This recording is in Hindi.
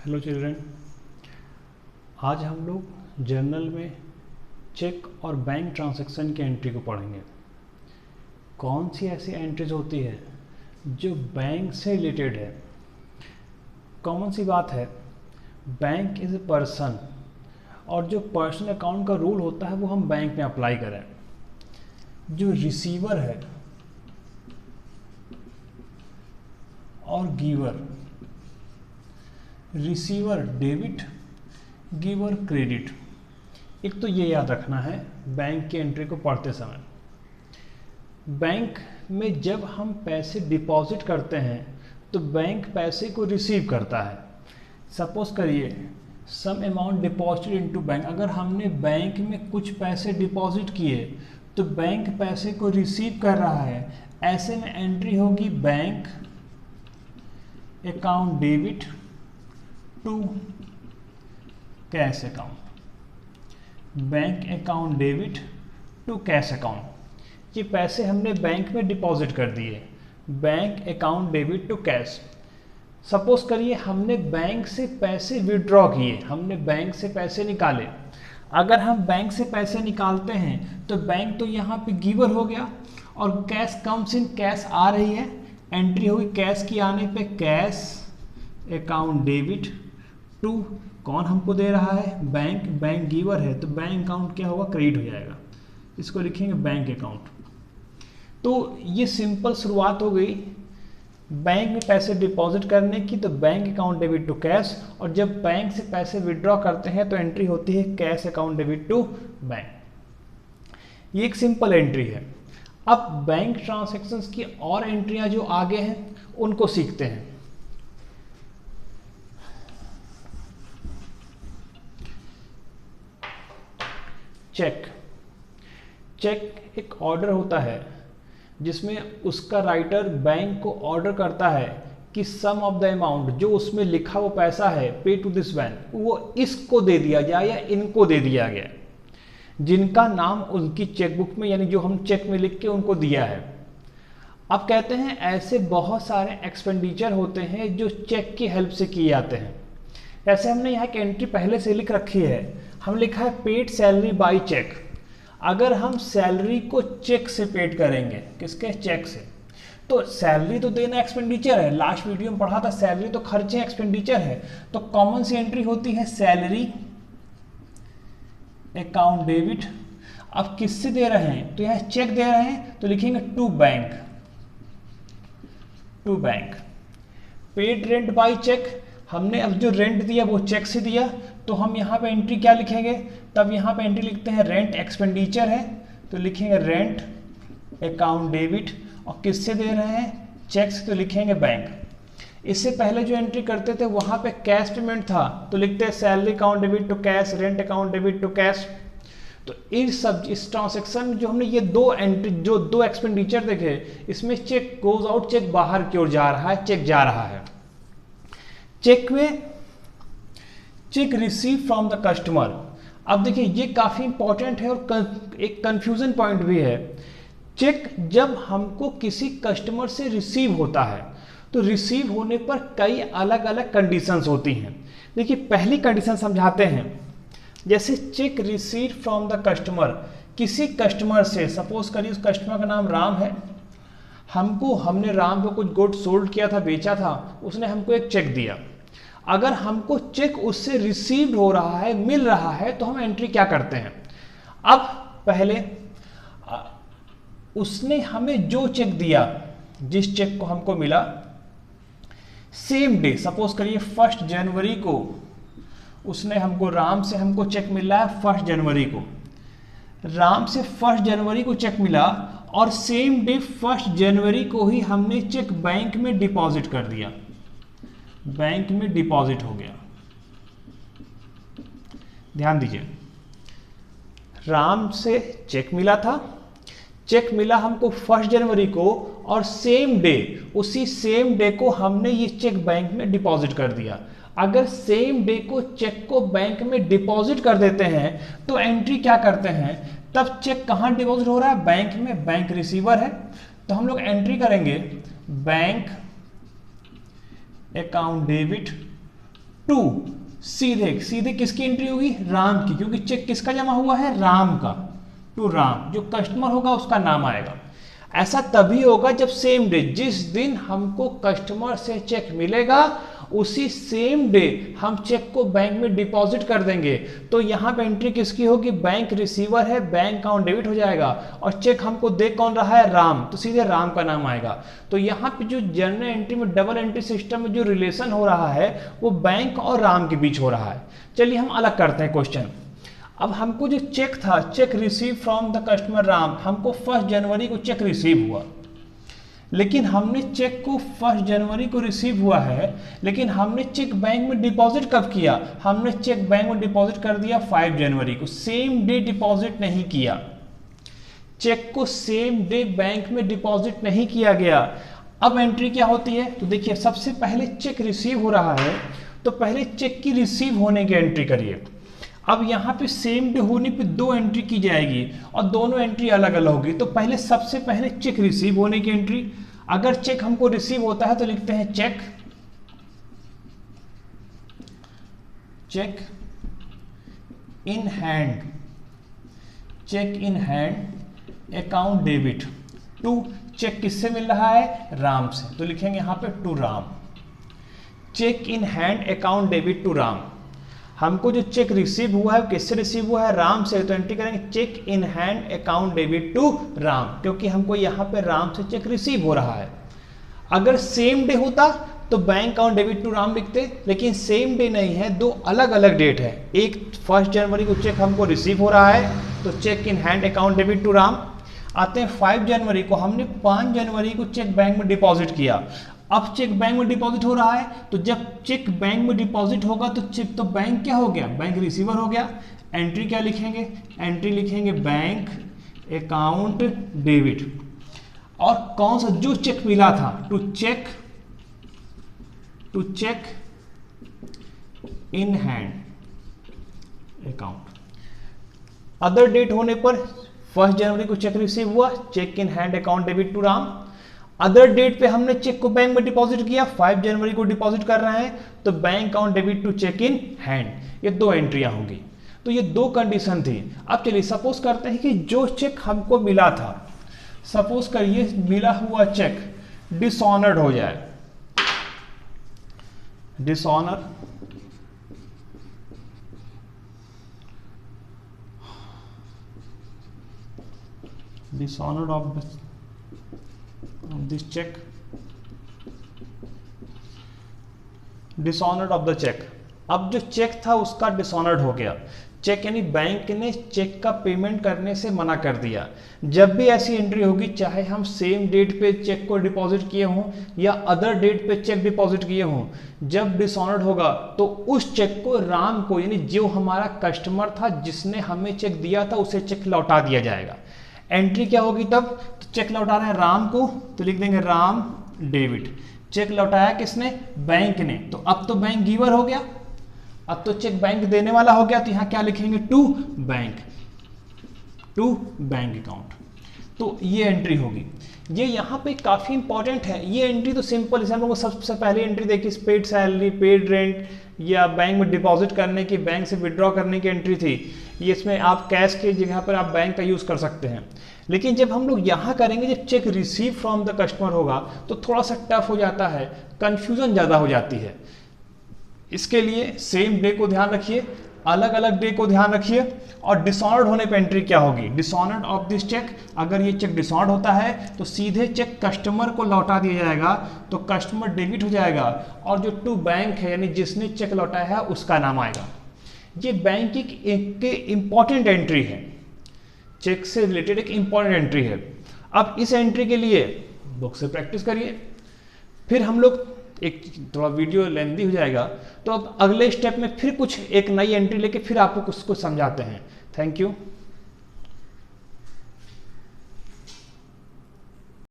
हेलो चिल्ड्रन, आज हम लोग जर्नल में चेक और बैंक ट्रांजैक्शन की एंट्री को पढ़ेंगे। कौन सी ऐसी एंट्रीज होती है जो बैंक से रिलेटेड है। कॉमन सी बात है, बैंक इज़ ए पर्सन और जो पर्सनल अकाउंट का रूल होता है वो हम बैंक में अप्लाई करें। जो रिसीवर है और giver, receiver debit, giver credit. एक तो ये याद रखना है बैंक की एंट्री को पढ़ते समय। बैंक में जब हम पैसे डिपॉजिट करते हैं तो बैंक पैसे को रिसीव करता है। सपोज करिए some amount deposited into bank, अगर हमने बैंक में कुछ पैसे डिपॉजिट किए तो बैंक पैसे को रिसीव कर रहा है। ऐसे में एंट्री होगी bank account debit to cash account, bank account debit to cash account. ये पैसे हमने बैंक में डिपॉजिट कर दिए, bank account debit to cash. Suppose करिए हमने बैंक से पैसे विड्रॉ किए, हमने बैंक से पैसे निकाले। अगर हम बैंक से पैसे निकालते हैं तो बैंक तो यहाँ पे गिवर हो गया और कैश कम्स इन, कैश आ रही है, एंट्री होगी कैश की आने पे कैश अकाउंट डेबिट टू, कौन हमको दे रहा है, बैंक, बैंक गिवर है तो बैंक अकाउंट क्या होगा, क्रेडिट हो जाएगा। इसको लिखेंगे बैंक अकाउंट। तो ये सिंपल शुरुआत हो गई बैंक में पैसे डिपॉजिट करने की, तो bank account debit to cash, और जब बैंक से पैसे विड्रॉ करते हैं तो एंट्री होती है cash account debit to bank. ये एक सिंपल एंट्री है। अब बैंक ट्रांजैक्शंस की और एंट्रियां जो आगे हैं उनको सीखते हैं। चेक, चेक एक ऑर्डर होता है जिसमें उसका राइटर बैंक को ऑर्डर करता है कि सम ऑफ द अमाउंट, जो उसमें लिखा वो पैसा है, पे टू दिस बैंक, वो इसको दे दिया जाए या इनको दे दिया गया, जिनका नाम उनकी चेकबुक में, यानी जो हम चेक में लिख के उनको दिया है। अब कहते हैं ऐसे बहुत सारे एक्सपेंडिचर होते हैं जो चेक की हेल्प से किए जाते हैं। ऐसे हमने यहाँ की एंट्री पहले से लिख रखी है, हम लिखा है पेड सैलरी बाय चेक। अगर हम सैलरी को चेक से पेड करेंगे, किसके, चेक से, तो सैलरी तो देना एक्सपेंडिचर है, लास्ट वीडियो में पढ़ा था सैलरी तो खर्चे एक्सपेंडिचर है, तो कॉमन सी एंट्री होती है सैलरी अकाउंट डेबिट। अब किससे दे रहे हैं, तो यहाँ चेक दे रहे हैं तो लिखेंगे to bank, to bank. Paid rent by cheque, हमने अब जो रेंट दिया वो चेक से दिया, तो हम यहाँ पे एंट्री क्या लिखेंगे, तब यहाँ पे एंट्री लिखते हैं रेंट एक्सपेंडिचर है तो लिखेंगे रेंट अकाउंट डेबिट, और किससे दे रहे हैं, चेक से, तो लिखेंगे बैंक। इससे पहले जो एंट्री करते थे वहाँ पे कैश पेमेंट था तो लिखते हैं salary account debit to cash, rent account debit to cash. तो इस ट्रांजेक्शन में जो हमने ये दो एंट्री, जो दो एक्सपेंडिचर देखे, इसमें चेक गोज आउट, चेक बाहर की ओर जा रहा है, चेक जा रहा है। चेक में check receive from the customer. अब देखिए ये काफ़ी इंपॉर्टेंट है और एक कंफ्यूजन पॉइंट भी है। चेक जब हमको किसी कस्टमर से रिसीव होता है तो रिसीव होने पर कई अलग अलग कंडीशंस होती हैं। देखिए पहली कंडीशन समझाते हैं, जैसे check receive from the customer, किसी कस्टमर से, सपोज करिए उस कस्टमर का नाम राम है, हमने राम को कुछ गुड सोल्ड किया था, बेचा था, उसने हमको एक चेक दिया। अगर हमको चेक उससे रिसीव हो रहा है, मिल रहा है, तो हम एंट्री क्या करते हैं। अब पहले उसने हमें जो चेक दिया, जिस चेक को हमको मिला, सेम डे, सपोज करिए 1 जनवरी को उसने हमको, राम से हमको चेक मिला है 1 जनवरी को, राम से 1 जनवरी को चेक मिला और सेम डे 1 जनवरी को ही हमने चेक बैंक में डिपॉजिट कर दिया, बैंक में डिपॉजिट हो गया। ध्यान दीजिए, राम से चेक मिला था, चेक मिला हमको 1 जनवरी को और सेम डे, उसी सेम डे को हमने ये चेक बैंक में डिपॉजिट कर दिया। अगर सेम डे को चेक को बैंक में डिपॉजिट कर देते हैं तो एंट्री क्या करते हैं, तब चेक कहाँ डिपॉजिट हो रहा है, बैंक में, बैंक रिसीवर है, तो हम लोग एंट्री करेंगे बैंक अकाउंट डेबिट टू, सीधे सीधे किसकी एंट्री होगी? राम की, क्योंकि चेक किसका जमा हुआ है? राम का, टू राम। जो कस्टमर होगा उसका नाम आएगा। ऐसा तभी होगा जब सेम डे, जिस दिन हमको कस्टमर से चेक मिलेगा उसी सेम डे हम चेक को बैंक में डिपॉजिट कर देंगे। तो यहाँ पे एंट्री किसकी होगी? बैंक रिसीवर है, बैंक अकाउंट डेबिट हो जाएगा, और चेक हमको दे कौन रहा है? राम, तो सीधे राम का नाम आएगा। तो यहाँ पे जो जर्नल एंट्री में डबल एंट्री सिस्टम में जो रिलेशन हो रहा है वो बैंक और राम के बीच हो रहा है। चलिए हम अलग करते हैं क्वेश्चन। अब हमको जो चेक था, check receive from the customer Ram, हमको 1 जनवरी को चेक रिसीव हुआ, लेकिन हमने चेक को 1 जनवरी को रिसीव हुआ है, लेकिन हमने चेक बैंक में डिपॉजिट कब किया? हमने चेक बैंक में डिपॉजिट कर दिया 5 जनवरी को, सेम डे डिपॉजिट नहीं किया। चेक को सेम डे बैंक में डिपॉजिट नहीं किया गया। अब एंट्री क्या होती है? तो देखिए, सबसे पहले चेक रिसीव हो रहा है तो पहले चेक की रिसीव होने की एंट्री करिए। अब यहाँ पे सेम डे होने पे 2 एंट्री की जाएगी और दोनों एंट्री अलग अलग होगी। तो पहले सबसे पहले चेक रिसीव होने की एंट्री। अगर चेक हमको रिसीव होता है तो लिखते हैं cheque, cheque in hand, cheque in hand account debit to, cheque किससे मिल रहा है? राम से, तो लिखेंगे यहाँ पे to Ram. Cheque in hand account debit to Ram. हमको जो चेक रिसीव हुआ है किससे रिसीव हुआ है? राम से, तो एंट्री करेंगे cheque in hand account debit to Ram, क्योंकि हमको यहाँ पे राम से चेक रिसीव हो रहा है। अगर सेम डे होता तो bank account debit to Ram लिखते, लेकिन सेम डे नहीं है, 2 अलग अलग डेट है। एक 1 जनवरी को चेक हमको रिसीव हो रहा है तो cheque in hand account debit to Ram. आते हैं 5 जनवरी को, हमने 5 जनवरी को चेक बैंक में डिपॉजिट किया। अब चेक बैंक में डिपॉजिट हो रहा है, तो जब चेक बैंक में डिपॉजिट होगा तो चेक तो बैंक क्या हो गया? बैंक रिसीवर हो गया। एंट्री क्या लिखेंगे? एंट्री लिखेंगे बैंक अकाउंट डेबिट। और कौन सा? जो चेक मिला था, to cheque in hand account. Other date होने पर 1 जनवरी को चेक रिसीव हुआ, cheque in hand account debit to Ram. Other date पे हमने चेक को बैंक में डिपॉजिट किया, 5 जनवरी को डिपॉजिट कर रहे हैं, तो bank account debit to cheque in hand. ये 2 एंट्रियां होंगी। तो ये 2 कंडीशन थी। अब चलिए सपोज करते हैं कि जो चेक हमको मिला था, सपोज करिए मिला हुआ चेक डिसऑनर्ड हो जाए, dishonour, dishonoured of this cheque, dishonoured of the cheque. अब जो चेक था उसका डिसऑनर्ड हो गया। चेक यानी बैंक ने चेक का पेमेंट करने से मना कर दिया। जब भी ऐसी एंट्री होगी, चाहे हम सेम डेट पे चेक को डिपॉजिट किए हों या अदर डेट पे चेक डिपॉजिट किए हों, जब डिसऑनर्ड होगा तो उस चेक को राम को, यानी जो हमारा कस्टमर था जिसने हमें चेक दिया था, उसे चेक लौटा दिया जाएगा। एंट्री क्या होगी तब? तो चेक लौटा रहे हैं राम को, तो लिख देंगे राम डेबिट। चेक लौटाया किसने? बैंक ने। तो अब तो बैंक गिवर हो गया, अब तो चेक बैंक देने वाला हो गया, तो यहाँ क्या लिखेंगे? To bank, to bank account. तो ये एंट्री होगी। ये यहाँ पे काफ़ी इंपॉर्टेंट है। ये एंट्री तो सिंपल है, हम लोग को सबसे पहले एंट्री देखी पेड सैलरी, पेड रेंट या बैंक में डिपॉजिट करने की, बैंक से विड्रॉ करने की एंट्री थी। ये इसमें आप कैश की जगह पर आप बैंक का यूज़ कर सकते हैं। लेकिन जब हम लोग यहाँ करेंगे, जब check receive from the customer होगा तो थोड़ा सा टफ हो जाता है, कन्फ्यूज़न ज़्यादा हो जाती है। इसके लिए सेम डे को ध्यान रखिए, अलग अलग डे को ध्यान रखिए। और डिसऑनर्ड होने पे एंट्री क्या होगी? Dishonoured of this cheque. अगर ये चेक डिसऑनर्ड होता है तो सीधे चेक कस्टमर को लौटा दिया जाएगा, तो कस्टमर डेबिट हो जाएगा, और जो टू बैंक है यानी जिसने चेक लौटाया है उसका नाम आएगा। ये बैंक की एक इंपॉर्टेंट एंट्री है, चेक से रिलेटेड एक इंपॉर्टेंट एंट्री है। अब इस एंट्री के लिए बुक से प्रैक्टिस करिए, फिर हम लोग एक थोड़ा वीडियो लेंदी हो जाएगा, तो अब अगले स्टेप में फिर कुछ एक नई एंट्री लेके फिर आपको कुछ समझाते हैं। Thank you.